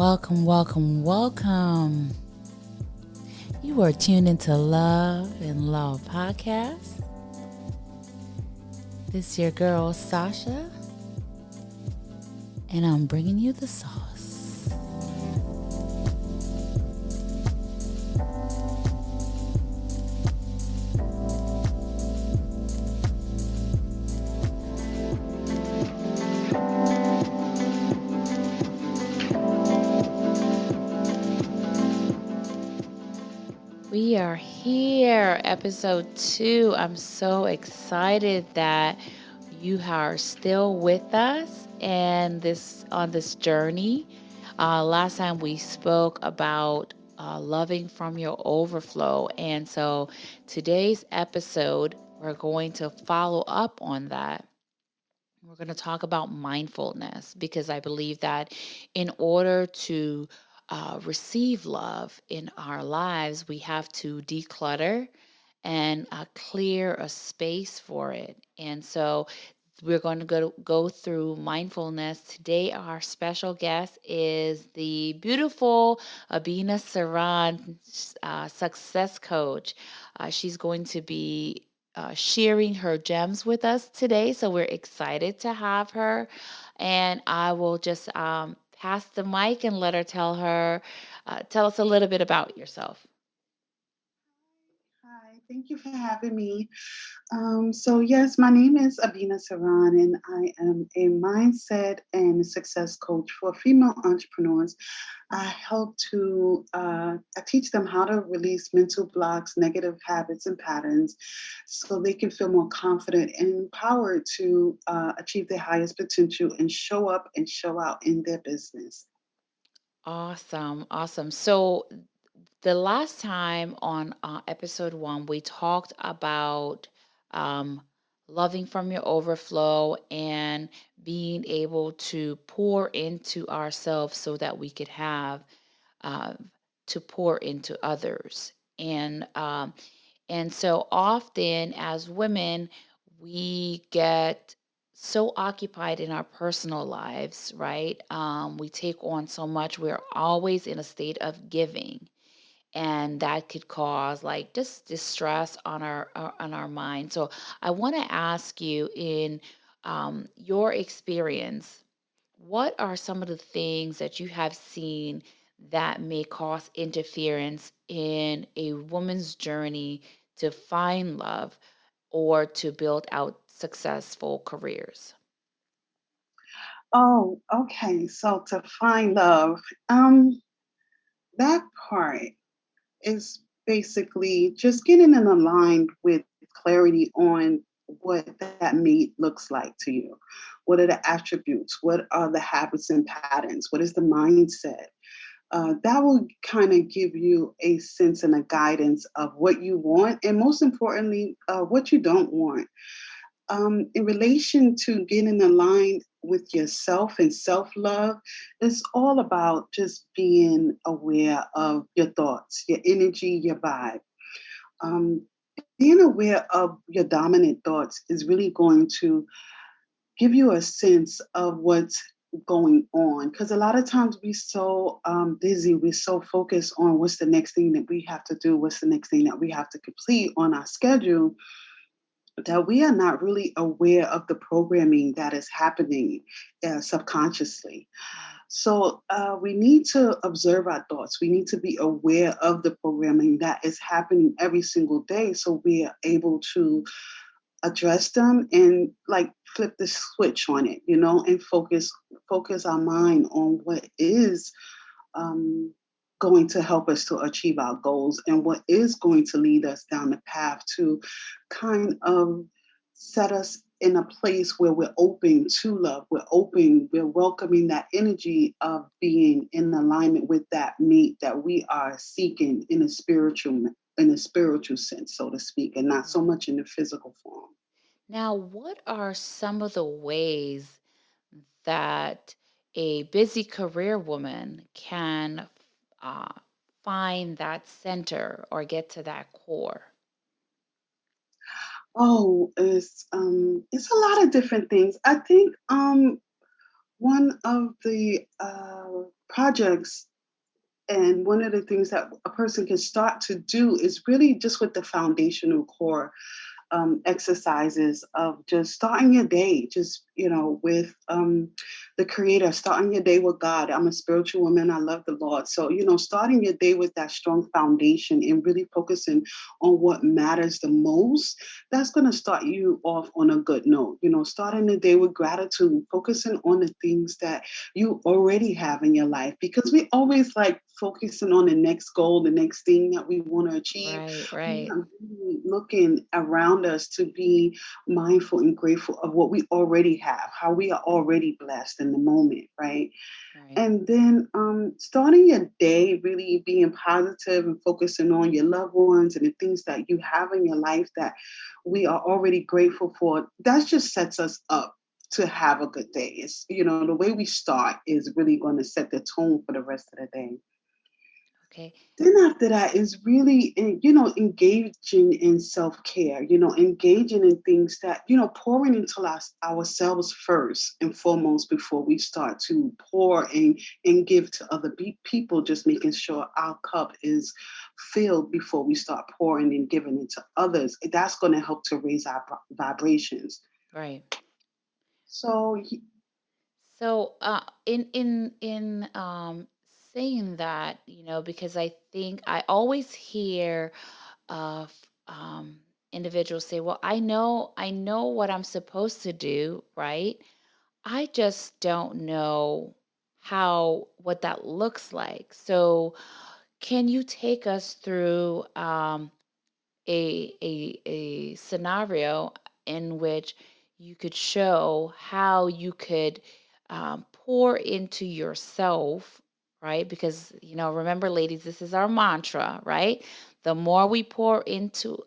Welcome, welcome, welcome. You are tuned into Love and Love Podcast. This is your girl, Sasha, and I'm bringing you the sauce. We are here, episode 2. I'm so excited that you are still with us and on this journey. Last time we spoke about loving from your overflow, and so today's episode we're going to follow up on that. We're going to talk about mindfulness because I believe that in order to receive love in our lives, we have to declutter and clear a space for it. And so we're going to go through mindfulness. Today, our special guest is the beautiful Abena Saran, success coach. She's going to be sharing her gems with us today. So we're excited to have her. And I will just pass the mic and let her tell us a little bit about yourself. Hi, thank you for having me. Yes, my name is Abena Saran, and I am a mindset and success coach for female entrepreneurs. I teach them how to release mental blocks, negative habits, and patterns so they can feel more confident and empowered to achieve their highest potential and show up and show out in their business. Awesome. Awesome. So the last time on episode 1, we talked about um, loving from your overflow and being able to pour into ourselves so that we could have uh, to pour into others. And so often as women, we get so occupied in our personal lives, right? We take on so much. We're always in a state of giving, and that could cause like just distress on our mind. So I want to ask you, in your experience, what are some of the things that you have seen that may cause interference in a woman's journey to find love or to build out successful careers? Oh, okay. So to find love, um, that part is basically just getting in aligned with clarity on what that mate looks like to you. What are the attributes? What are the habits and patterns? What is the mindset? That will kind of give you a sense and a guidance of what you want, and most importantly, what you don't want. In relation to getting aligned with yourself and self love, it's all about just being aware of your thoughts, your energy, your vibe. Um, Being aware of your dominant thoughts is really going to give you a sense of what's going on, because a lot of times we're so busy, we're so focused on what's the next thing that we have to do, what's the next thing that we have to complete on our schedule, that we are not really aware of the programming that is happening subconsciously. Right. We need to observe our thoughts. We need to be aware of the programming that is happening every single day so we are able to address them and like flip the switch on it, and focus our mind on what is um, going to help us to achieve our goals and what is going to lead us down the path to kind of set us in a place where we're open to love. We're open, we're welcoming that energy of being in alignment with that mate that we are seeking in a spiritual sense, so to speak, and not so Right. much in the physical form. Now, what are some of the ways that a busy career woman can uh, find that center or get to that core? Oh, it's a lot of different things. I think one of the projects, and one of the things that a person can start to do is really just with the foundational core exercises of just starting your day, just with the Creator, starting your day with God. I'm a spiritual woman. I love the Lord, so starting your day with that strong foundation and really focusing on what matters the most. That's going to start you off on a good note. Starting the day with gratitude, focusing on the things that you already have in your life, because we always like focusing on the next goal, the next thing that we want to achieve. Right, We're right, not really looking around us to be mindful and grateful of what we already have, how we are already blessed in the moment, right? right. And then starting your day really being positive and focusing on your loved ones and the things that you have in your life that we are already grateful for, that just sets us up to have a good day. It's, the way we start is really going to set the tone for the rest of the day. Okay. Then after that is really, engaging in self-care, engaging in things that, pouring into ourselves first and foremost before we start to pour and give to other people, just making sure our cup is filled before we start pouring and giving into others. That's going to help to raise our vibrations. Right. So, So, in saying that, because I think I always hear of individuals say, "Well, I know what I'm supposed to do, right? I just don't know how what that looks like." So, can you take us through a scenario in which you could show how you could pour into yourself, right? Because remember, ladies, this is our mantra, right? The more we pour into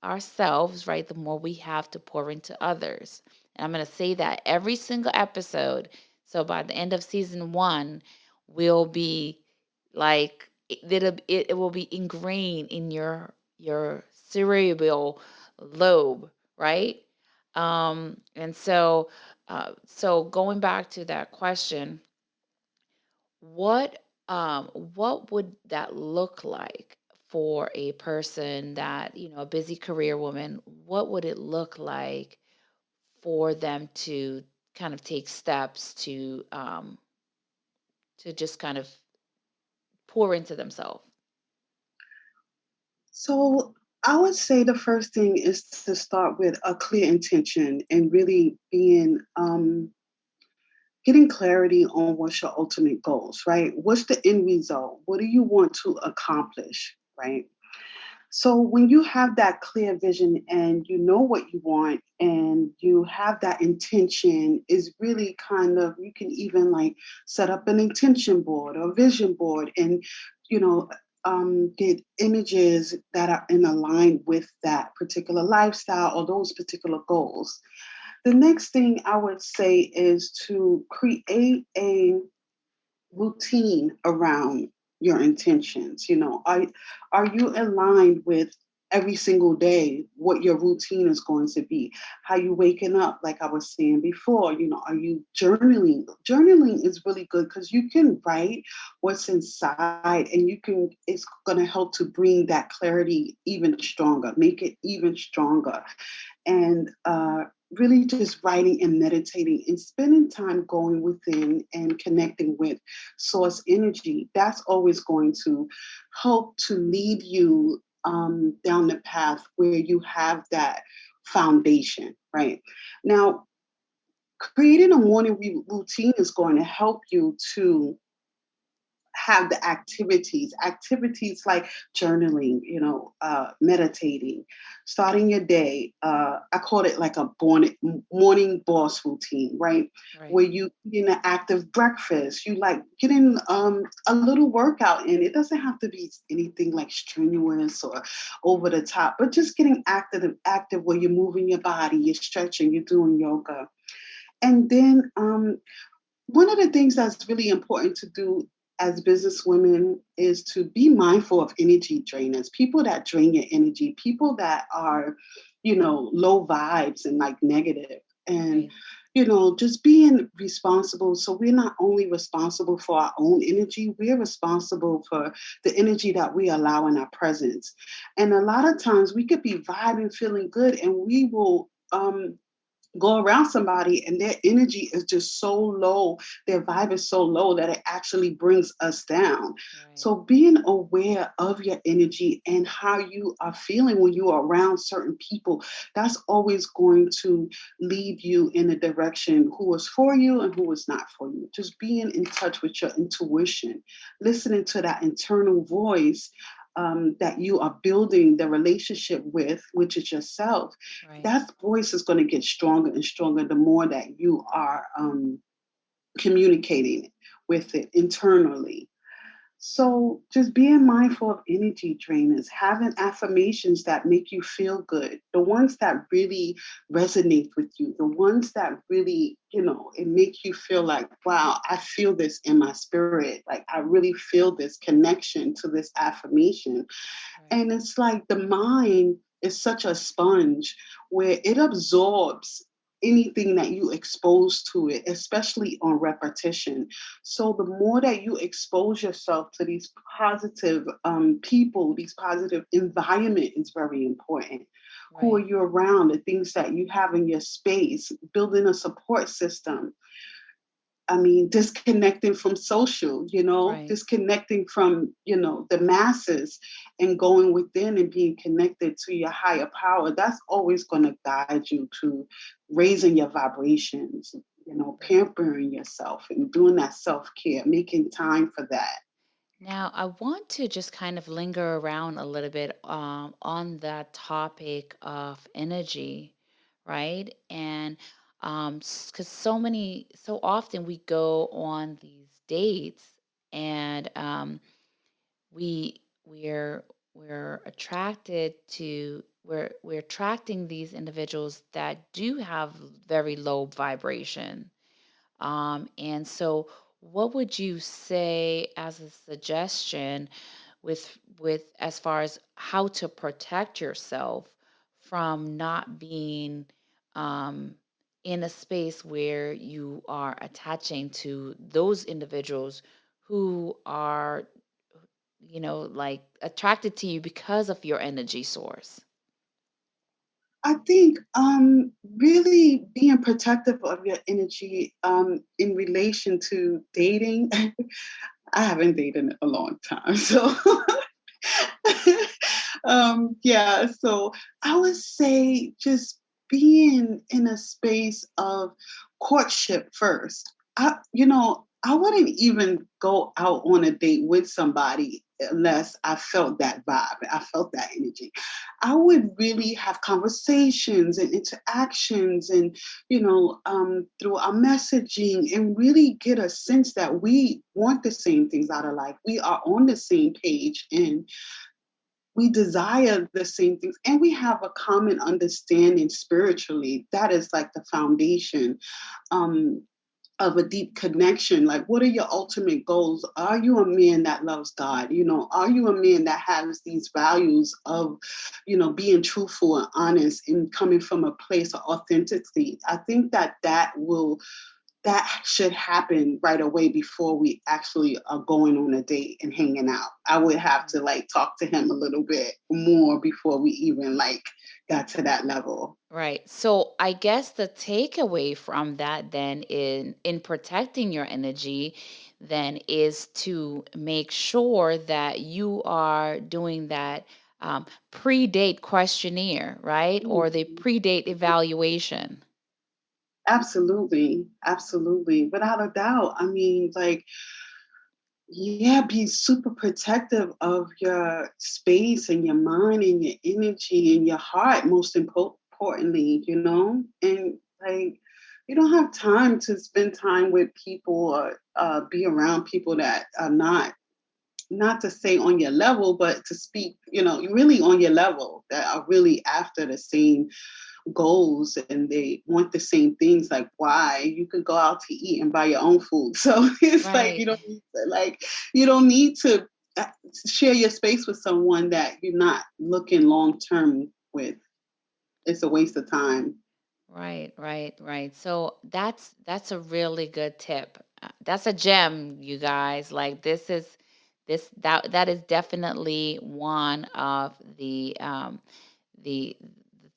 ourselves, right, the more we have to pour into others. And I'm going to say that every single episode. So by the end of season 1, we'll be like it will be ingrained in your cerebral lobe, right? And so going back to that question, what what would that look like for a person that, a busy career woman? What would it look like for them to kind of take steps to just kind of pour into themselves? so I would say the first thing is to start with a clear intention and really being getting clarity on what's your ultimate goals, right? What's the end result? What do you want to accomplish, right? So when you have that clear vision and you know what you want and you have that intention, is really kind of, you can even like set up an intention board or vision board and you know get images that are in align with that particular lifestyle or those particular goals. The next thing I would say is to create a routine around your intentions. Are you aligned with every single day what your routine is going to be? How you waking up, like I was saying before, are you journaling? Journaling is really good because you can write what's inside and it's going to help to bring that clarity even stronger, make it even stronger. And really just writing and meditating and spending time going within and connecting with source energy, that's always going to help to lead you down the path where you have that foundation, right? Now, creating a morning routine is going to help you to have the activities like journaling, meditating, starting your day. I call it like a morning boss routine, right? Right. Where you eating an active breakfast, you like getting a little workout in. It doesn't have to be anything like strenuous or over the top, but just getting active where you're moving your body, you're stretching, you're doing yoga. And then one of the things that's really important to do as business women is to be mindful of energy drainers, people that drain your energy, people that are, low vibes and like negative. And, Right. just being responsible. So we're not only responsible for our own energy, we're responsible for the energy that we allow in our presence. And a lot of times we could be vibing, feeling good, and we will go around somebody and their energy is just so low, their vibe is so low that it actually brings us down. Right. So being aware of your energy and how you are feeling when you are around certain people, that's always going to lead you in a direction who is for you and who is not for you. Just being in touch with your intuition, listening to that internal voice, that you are building the relationship with, which is yourself. Right. That voice is going to get stronger and stronger the more that you are communicating with it internally. So just being mindful of energy drainers, having affirmations that make you feel good, the ones that really resonate with you, the ones that really, it makes you feel like, wow, I feel this in my spirit. Like I really feel this connection to this affirmation. Right. And it's like the mind is such a sponge where it absorbs anything that you expose to it, especially on repetition. So the more that you expose yourself to these positive people, these positive environment is very important. Who are Right. you around? The things that you have in your space, building a support system. I mean, disconnecting from social, Right. disconnecting from, the masses and going within and being connected to your higher power. That's always going to guide you to raising your vibrations, Right. pampering yourself and doing that self care, making time for that. Now, I want to just kind of linger around a little bit on that topic of energy, right? And because so often we go on these dates and we we're we're attracted to we're attracting these individuals that do have very low vibration, and so, what would you say as a suggestion with as far as how to protect yourself from not being um, in a space where you are attaching to those individuals who are, like attracted to you because of your energy source? I think really being protective of your energy in relation to dating. I haven't dated in a long time, so yeah. So I would say just being in a space of courtship first. I wouldn't even go out on a date with somebody unless I felt that vibe, I felt that energy. I would really have conversations and interactions and through our messaging and really get a sense that we want the same things out of life. We are on the same page and we desire the same things and we have a common understanding spiritually. That is like the foundation. Um, of a deep connection. Like, what are your ultimate goals? Are you a man that loves God? Are you a man that has these values of, being truthful and honest and coming from a place of authenticity? I think that should happen right away before we actually are going on a date and hanging out. I would have to like talk to him a little bit more before we even like got to that level. Right. So I guess the takeaway from that then in protecting your energy then is to make sure that you are doing that pre-date questionnaire, right? Or the Mhm. pre-date evaluation. Absolutely, absolutely, without a doubt. I mean, like, yeah, be super protective of your space and your mind and your energy and your heart, most importantly, and like, you don't have time to spend time with people or be around people that are not to say on your level, but to speak, really on your level, that are really after the same goals and they want the same things. Like, why? You could go out to eat and buy your own food. So it's like Right. you don't need to uh, share your space with someone that you're not looking long term with. It's a waste of time. Right, right, right. So that's a really good tip. That's a gem, you guys. Like that is definitely one of the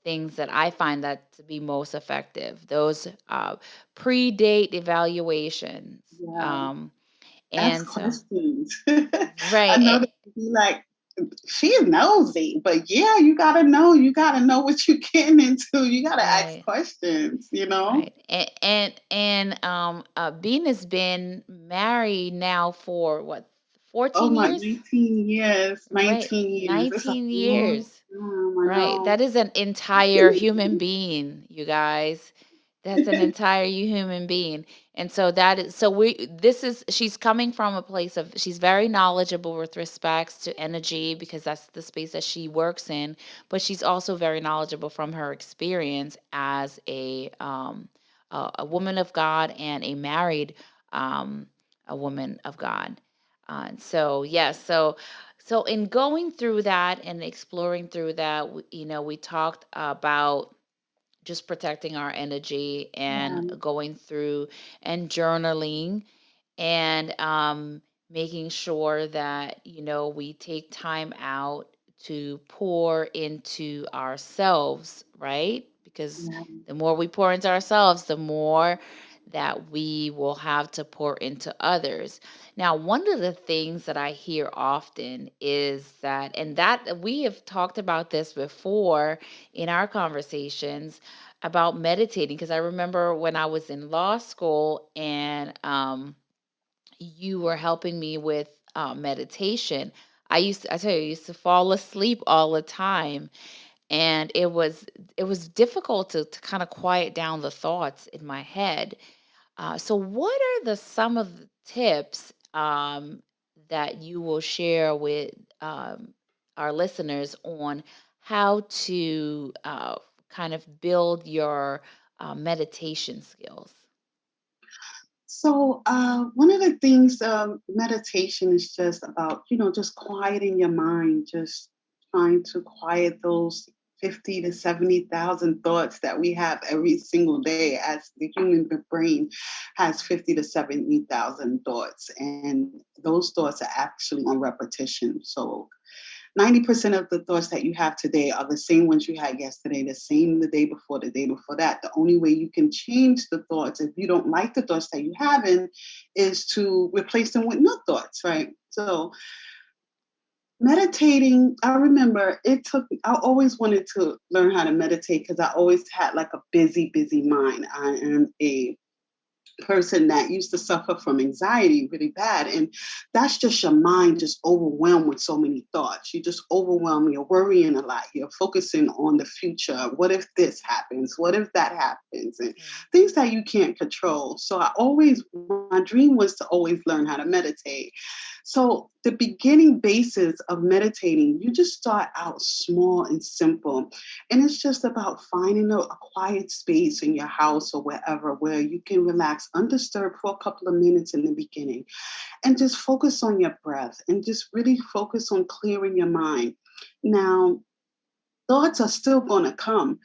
things that I find that to be most effective. Those pre-date evaluations. Yeah. Um, Ask and so questions. I right, know that you be like, she is nosy, but yeah, you gotta know. You gotta know what you're getting into. You gotta ask right. questions, you know? Right. Bean has been married now for what, Oh 14 my, years? 19 years. Right. 19 years. It's a 19 long years. time, I Right. know. That is an entire human being, you guys. That's an entire human being. And so that is so we this is she's coming from a place of she's very knowledgeable with respects to energy because that's the space that she works in, but she's also very knowledgeable from her experience as a woman of God and a married a woman of God. So yes, so in going through that and exploring through that, we talked about just protecting our energy and Yeah, going through and journaling and making sure that we take time out to pour into ourselves, right? Because yeah. the more we pour into ourselves, the more that we will have to pour into others. Now, one of the things that I hear often is that, and that we have talked about this before in our conversations about meditating, because I remember when I was in law school and you were helping me with meditation. I tell you, I used to fall asleep all the time, and it was difficult to kind of quiet down the thoughts in my head. So, what are some of the tips that you will share with our listeners on how to kind of build your meditation skills? So, one of the things, meditation is just about, just quieting your mind, just trying to quiet those 50 to 70,000 thoughts that we have every single day, as the human brain has 50 to 70,000 thoughts. And those thoughts are actually on repetition. So, 90% of the thoughts that you have today are the same ones you had yesterday, the same the day before that. The only way you can change the thoughts, if you don't like the thoughts that you have in, is to replace them with new thoughts, right? So meditating, I remember I always wanted to learn how to meditate because I always had like a busy mind. I am a person that used to suffer from anxiety really bad. And that's just your mind just overwhelmed with so many thoughts. You just overwhelmed, you're worrying a lot, you're focusing on the future. What if this happens? What if that happens? And Right. things that you can't control. So my dream was to always learn how to meditate. So the beginning basis of meditating, you just start out small and simple. And it's just about finding a quiet space in your house or wherever where you can relax undisturbed for a couple of minutes in the beginning and just focus on your breath and just really focus on clearing your mind. Now, thoughts are still going to come.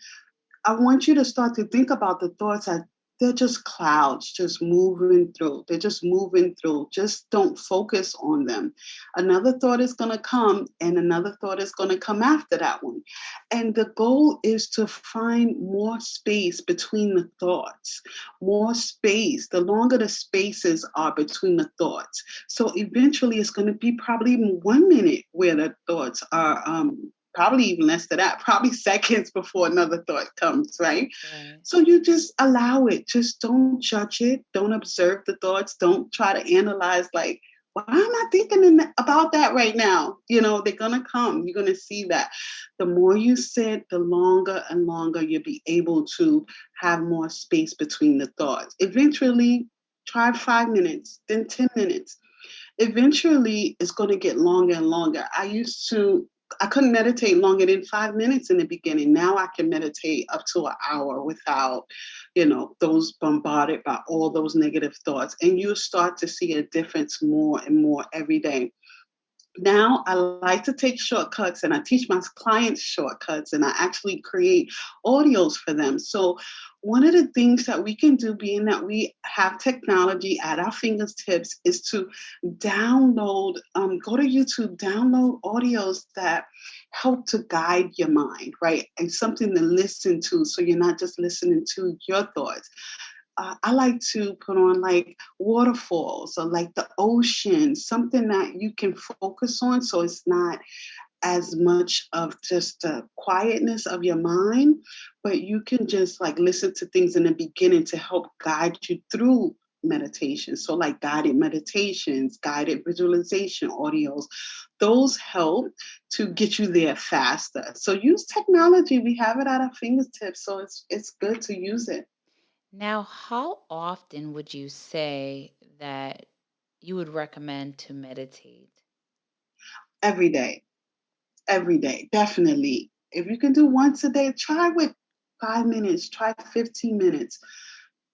I want you to start to think about the thoughts as they're just clouds just moving through. They're just moving through. Just don't focus on them. Another thought is going to come, and another thought is going to come after that one. And the goal is to find more space between the thoughts, more space. The longer the spaces are between the thoughts. So eventually it's going to be probably even 1 minute where the thoughts are probably even less than that, probably seconds before another thought comes, right? Right. So you just allow it. Just don't judge it. Don't observe the thoughts. Don't try to analyze, like, why am I thinking about that right now? They're going to come. You're going to see that. The more you sit, the longer and longer you'll be able to have more space between the thoughts. Eventually, try 5 minutes, then 10 minutes. Eventually it's going to get longer and longer. I couldn't meditate longer than 5 minutes in the beginning. Now I can meditate up to an hour without, those bombarded by all those negative thoughts. And you start to see a difference more and more every day. Now I like to take shortcuts and I teach my clients shortcuts and I actually create audios for them. So one of the things that we can do, being that we have technology at our fingertips, is to go to YouTube, download audios that help to guide your mind, right? And something to listen to so you're not just listening to your thoughts. I like to put on like waterfalls or like the ocean, something that you can focus on so it's not as much of just the quietness of your mind, but you can just like listen to things in the beginning to help guide you through meditation. So, like guided meditations, guided visualization audios, those help to get you there faster. So, use technology. We have it at our fingertips, so it's good to use it Now, how often would you say that you would recommend to meditate? every day. Every day, definitely. If you can do once a day, try with 5 minutes, try 15 minutes.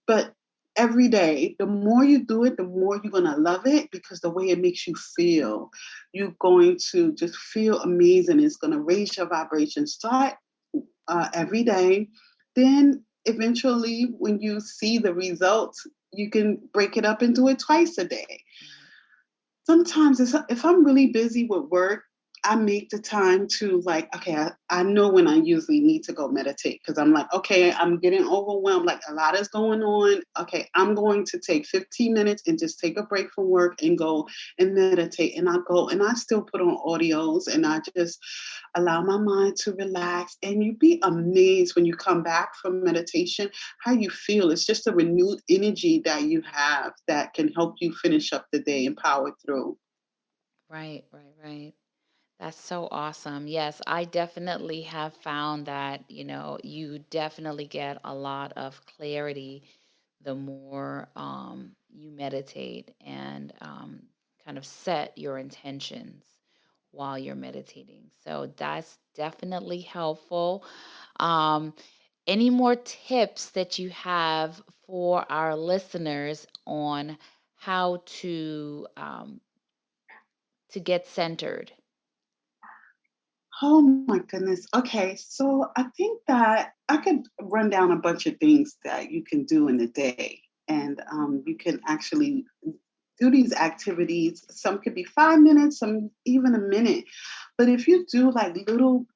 But every day, the more you do it, the more you're going to love it because the way it makes you feel, you're going to just feel amazing. It's going to raise your vibration. Start every day. Then eventually, when you see the results, you can break it up and do it twice a day. Right. Sometimes if I'm really busy with work, I make the time to like, okay, I know when I usually need to go meditate because I'm like, okay, I'm getting overwhelmed. Like a lot is going on. Okay, I'm going to take 15 minutes and just take a break from work and go and meditate. And I go and I still put on audios and I just allow my mind to relax. And you'd be amazed when you come back from meditation how you feel. It's just a renewed energy that you have that can help you finish up the day and power through. Right, right, right. That's so awesome. Yes, I definitely have found that, you definitely get a lot of clarity the more you meditate and kind of set your intentions while you're meditating. So that's definitely helpful. Um, any more tips that you have for our listeners on how to get centered? Oh my goodness. Okay, so I think that I could run down a bunch of things that you can do in a day, and you can actually do these activities. Some could be 5 minutes, some even a minute. But if you do like little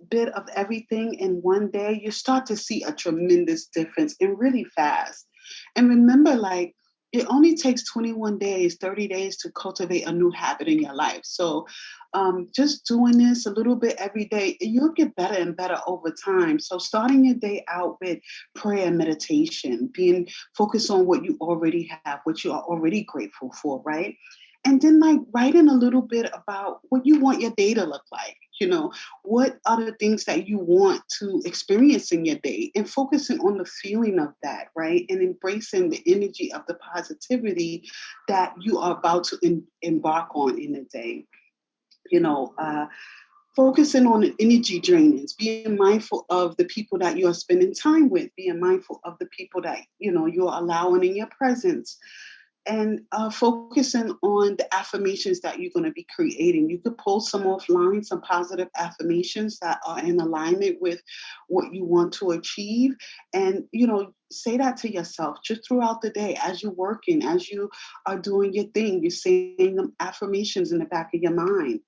bit of everything in one day, you start to see a tremendous difference and really fast. And remember, like, it only takes 21 days, 30 days to cultivate a new habit in your life. So, just doing this a little bit every day, you'll get better and better over time. So, starting your day out with prayer and meditation, being focused on what you already have, what you are already grateful for, right? And then, like, writing a little bit about what you want your day to look like. What are the things that you want to experience in your day and focusing on the feeling of that, right? And embracing the energy of the positivity that you are about to embark on in a day. You know, uh, Focusing on the energy drainings, being mindful of the people that you are spending time with, being mindful of the people that, you're allowing in your presence and focusing on the affirmations that you're going to be creating. You could pull some offline, some positive affirmations that are in alignment with what you want to achieve. And, say that to yourself just throughout the day as you're working, as you are doing your thing. You're saying them affirmations in the back of your mind.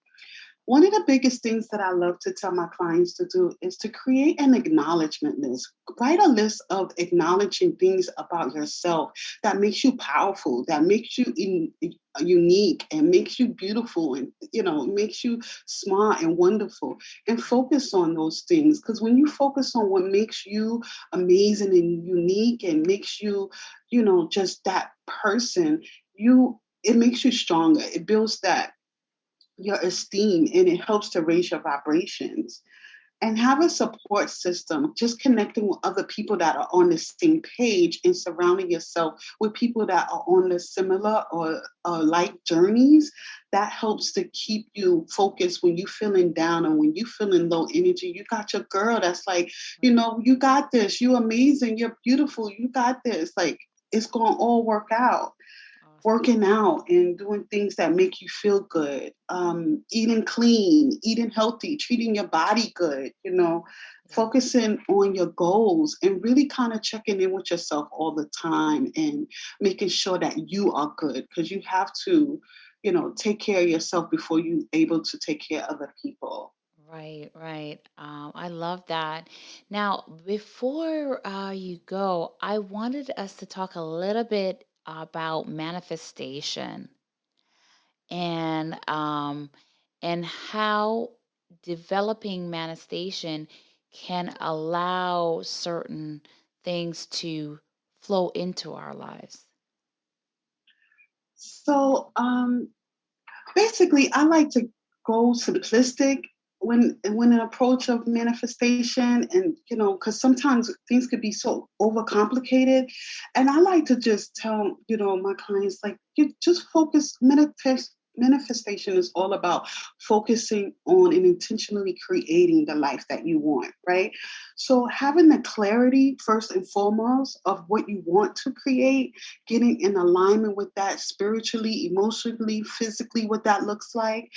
One of the biggest things that I love to tell my clients to do is to create an acknowledgement list. Write a list of acknowledging things about yourself that makes you powerful, that makes you unique and makes you beautiful and makes you smart and wonderful, and focus on those things because when you focus on what makes you amazing and unique and makes you just that person, you it makes you stronger. It builds that your esteem and it helps to raise your vibrations. And have a support system, just connecting with other people that are on the same page and surrounding yourself with people that are on the similar or like journeys. That helps to keep you focused when you're feeling down and when you're feeling low energy. You got your girl that's like, you got this, you're amazing, you're beautiful, you got this. Like, it's going to all work out. Awesome. working out and doing things that make you feel good, eating clean, eating healthy, treating your body good, Yeah. focusing on your goals and really kind of checking in with yourself all the time and making sure that you are good because you have to, take care of yourself before you able to take care of other people. Right, right. I love that. Now, before you go, I wanted us to talk a little bit about manifestation and um, and how developing manifestation can allow certain things to flow into our lives. So, basically, I like to go simplistic when an approach of manifestation, and because sometimes things could be so overcomplicated, and I like to just tell my clients like you just focus. Manifestation is all about focusing on and intentionally creating the life that you want, right? So having the clarity first and foremost of what you want to create, getting in alignment with that spiritually, emotionally, physically, what that looks like.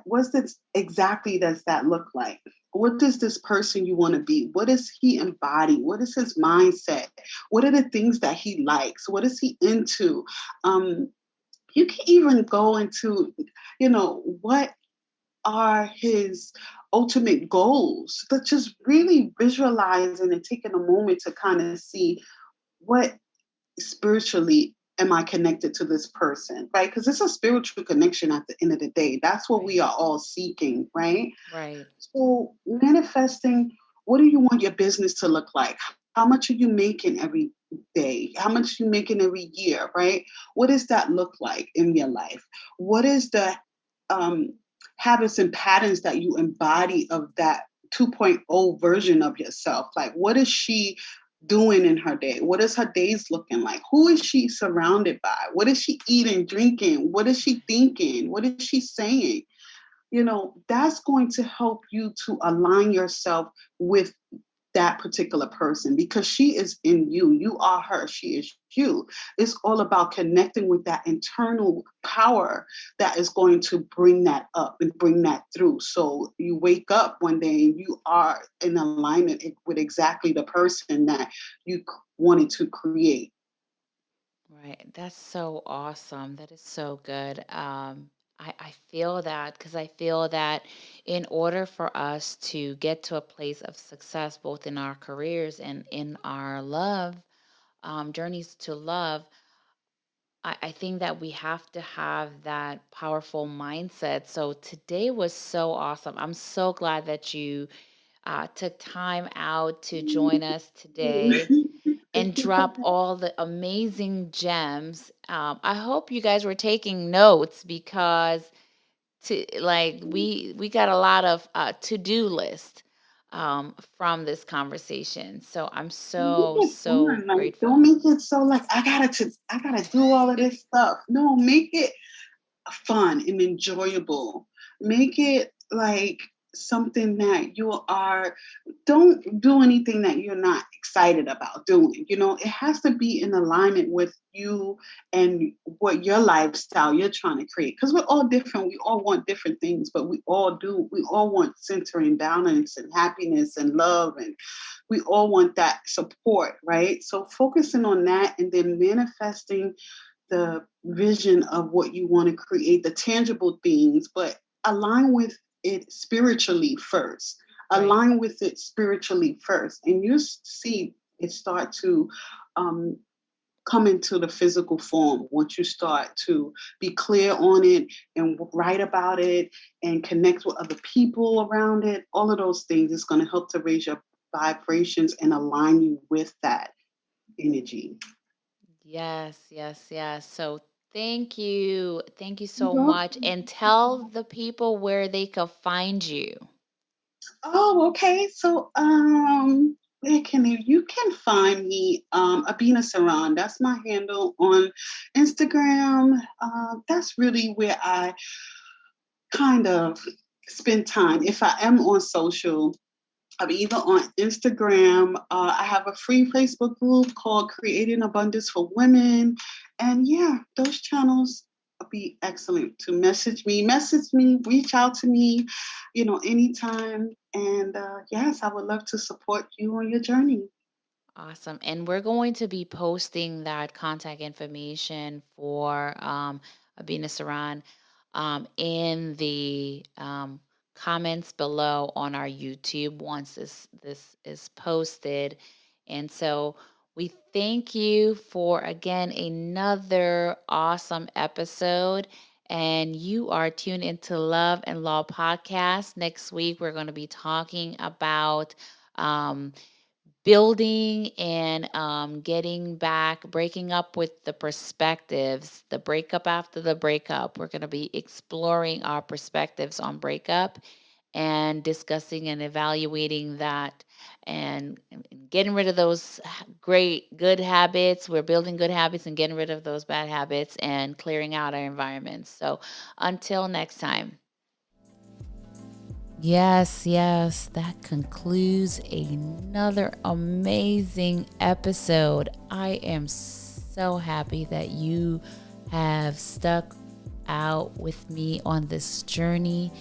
What's this exactly does that look like? What does this person you want to be? What does he embody? What is his mindset? What are the things that he likes? What is he into? You can even go into, what are his ultimate goals, but just really visualizing and taking a moment to kind of see what spiritually am I connected to this person, right? Because it's a spiritual connection at the end of the day. That's what we Right, are all seeking, right? right, So, manifesting, what do you want your business to look like? How much are you making every day? How much are you making every year, right? What does that look like in your life? What is the um, habits and patterns that you embody of that 2.0 version of yourself? Like, what is she doing in her day? What is her days looking like? Who is she surrounded by? What is she eating, drinking? What is she thinking? What is she saying? That's going to help you to align yourself with that particular person because she is in you. You are her. She is you. It's all about connecting with that internal power that is going to bring that up and bring that through. So you wake up one day and you are in alignment with exactly the person that you wanted to create. right. That's so awesome. That is so good. I feel that because I feel that in order for us to get to a place of success, both in our careers and in our love, journeys to love, I think that we have to have that powerful mindset. So today was so awesome. I'm so glad that you took time out to join us today and Thank you for drop all the amazing gems. I hope you guys were taking notes because to like we got a lot of to-do list from this conversation. So I'm Make so it so fun. Like, don't grateful. make it so like I gotta do all of this stuff. No, make it fun and enjoyable. Make it like something that you are, don't do anything that you're not excited about doing. It has to be in alignment with you and what your lifestyle you're trying to create. Because we're all different. We all want different things, but we all want centering balance and happiness and love. And we all want that support, right? So focusing on that and then manifesting the vision of what you want to create, the tangible things, but align with it spiritually first. Right. Align with it spiritually first, and you see it start to um, come into the physical form once you start to be clear on it and write about it and connect with other people around it. All of those things is going to help to raise your vibrations and align you with that energy. Yes, yes, yes. So thank you. Thank you You're so much. welcome. And tell the people where they can find you. Oh, okay. So, where can you can find me, Abena Saran. That's my handle on Instagram. That's really where I kind of spend time. If I am on social, I'm either on Instagram. I have a free Facebook group called Creating Abundance for Women, And yeah, those channels will be excellent to message me, reach out to me, anytime. And yes, I would love to support you on your journey. Awesome. And we're going to be posting that contact information for Abena Saran in the comments below on our YouTube once this is posted. And so we thank you for again another awesome episode. And you are tuned into Love and Law Podcast. Next week, we're going to be talking about building and getting back, breaking up with the perspectives, the breakup after the breakup. We're going to be exploring our perspectives on breakup and discussing and evaluating that and getting rid of those great, good habits. We're building good habits and getting rid of those bad habits and clearing out our environments. So until next time. Yes, yes, that concludes another amazing episode. I am so happy that you have stuck out with me on this journey,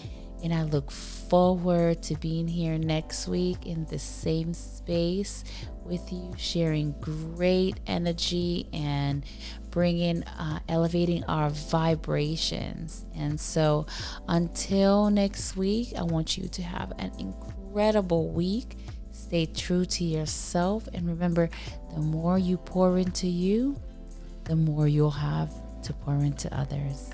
and I look forward to being here next week in the same space with you, sharing great energy and bringing, elevating our vibrations. And so until next week, I want you to have an incredible week. Stay true to yourself. And remember, the more you pour into you, the more you'll have to pour into others.